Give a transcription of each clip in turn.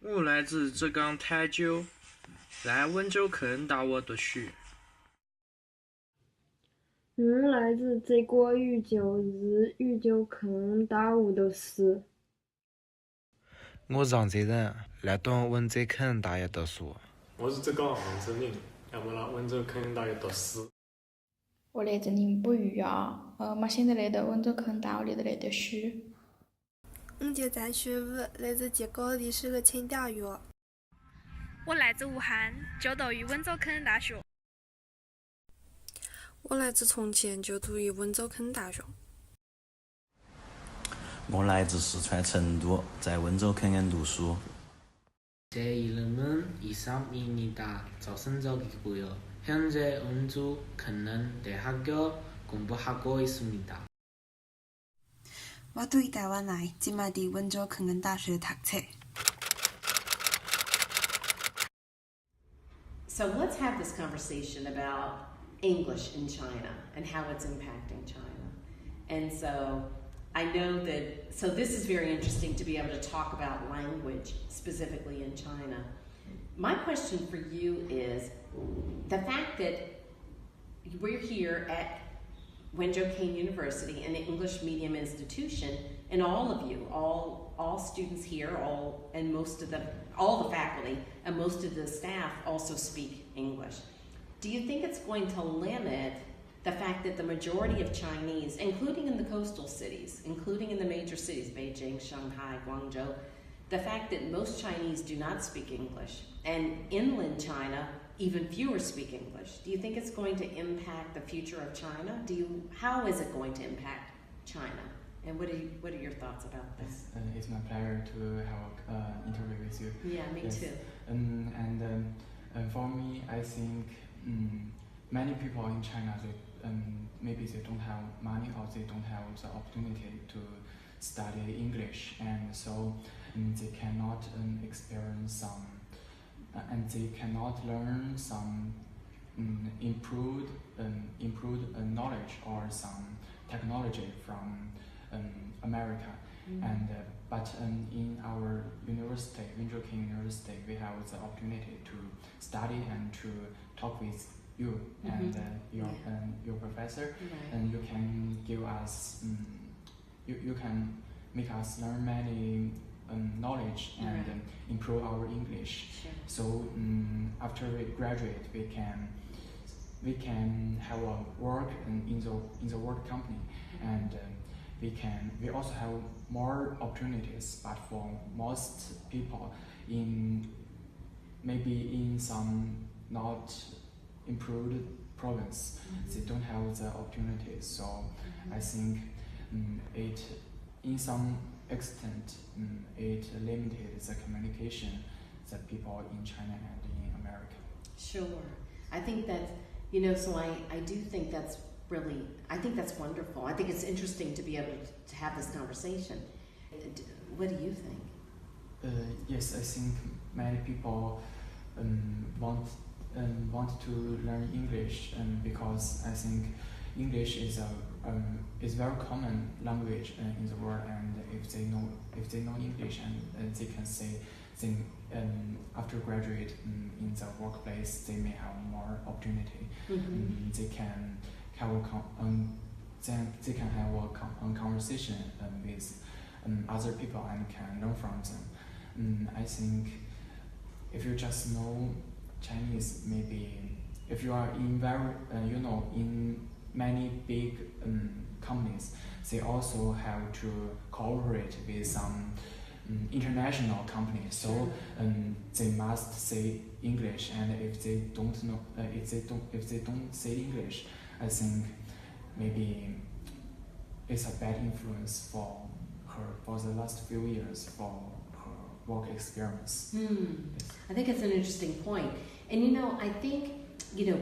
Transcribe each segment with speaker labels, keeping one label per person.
Speaker 1: 我来自浙江台州，来温州科恩大学读书。
Speaker 2: 我来自浙江禹州，是禹州科恩大学读书。
Speaker 3: 我常州人，来到温州科恩大学读书。
Speaker 4: 我是浙江杭州人，要么来温州科恩大学读书。
Speaker 5: 我来自宁波余姚，我现在来到温州科恩大学里头来读书。
Speaker 6: 我叫张学武，来自吉高历史和清大学。
Speaker 7: 我来自武汉，就读于温州科恩大学。
Speaker 6: 我来自重庆，就读于温州科恩大学。
Speaker 8: 我来自四川成都，在温州科恩读书。
Speaker 9: 제2년은 23입니다. 저승적이고요. 현재 원주 큰은 대학교 공부하고 있습니다.
Speaker 10: 我对台湾来，今麦伫温州科恩大学读册。
Speaker 11: So let's have this conversation about English in China and how it's impacting China. And so I know so this is very interesting to be able to talk about language specifically in China. My question for you is the fact that we're here at Wenzhou Kane University, an English medium institution, and all of you, all students here, all the faculty and most of the staff also speak English. Do you think it's going to limit the fact that the majority of Chinese, including in the coastal cities, including in the major cities, Beijing, Shanghai, Guangzhou, the fact that most Chinese do not speak English, and inland China, even fewer speak English. Do you think it's going to impact the future of China? How is it going to impact China? And what are your thoughts about this?
Speaker 12: It's my pleasure to have an interview with you.
Speaker 11: Yeah, me too.
Speaker 12: And for me, I think many people in China, maybe they don't have money or they don't have the opportunity to study English, and so they cannot experience some, and they cannot learn some improved knowledge or some technology from America. But in our university, Wenzhou Kane University, we have the opportunity to study and to talk with you and your professor, and you can give us, you can make us learn many knowledge and improve our English.
Speaker 11: Sure.
Speaker 12: So after we graduate, we can have a work in the work company, and we also have more opportunities. But for most people, maybe in some not improved province, they don't have the opportunities. So I think it, in some extent, it limited the communication that people in China and in America.
Speaker 11: Sure. I think that, so I do think that's really, I think that's wonderful. I think it's interesting to be able to have this conversation. What do you think?
Speaker 12: Yes, I think many people want to learn English, because I think English is very common language in the world, and if they know English, and they can say, after graduate in the workplace, they may have more opportunity. They can have a conversation with other people and can learn from them. I think if you just know Chinese, maybe if you are in in many big companies, they also have to cooperate with some international companies. So they must say English, and if they don't know, if they don't say English, I think maybe it's a bad influence for her for the last few years for her work experience. Yes.
Speaker 11: I think it's an interesting point. And I think,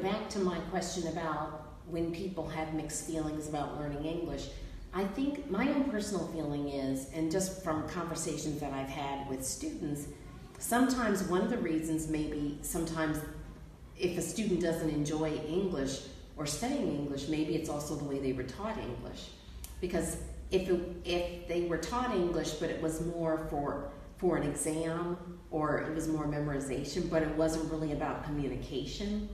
Speaker 11: back to my question about when people have mixed feelings about learning English, I think my own personal feeling is, and just from conversations that I've had with students, sometimes one of the reasons sometimes if a student doesn't enjoy English or studying English, maybe it's also the way they were taught English. Because if they were taught English, but it was more for for an exam or it was more memorization, but it wasn't really about communication,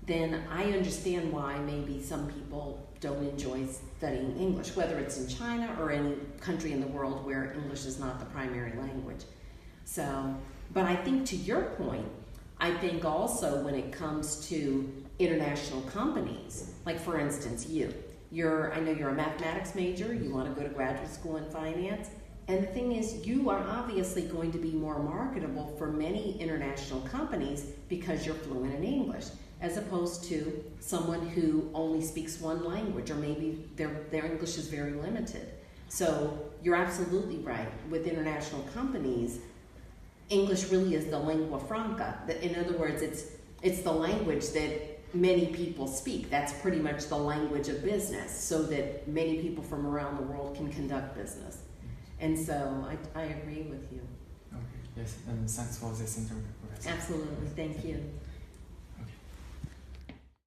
Speaker 11: then I understand why maybe some people don't enjoy studying English, whether it's in China or any country in the world where English is not the primary language. So, but I think to your point, I think also when it comes to international companies, like for instance, I know you're a mathematics major, you want to go to graduate school in finance, and the thing is, you are obviously going to be more marketable for many international companies because you're fluent in English, as opposed to someone who only speaks one language, or maybe their English is very limited. So you're absolutely right. With international companies, English really is the lingua franca. In other words, it's the language that many people speak. That's pretty much the language of business, so that many people from around the world can conduct business. And so I agree with you.
Speaker 12: Okay. Yes, and thanks for this interview.
Speaker 11: Absolutely. Thank you.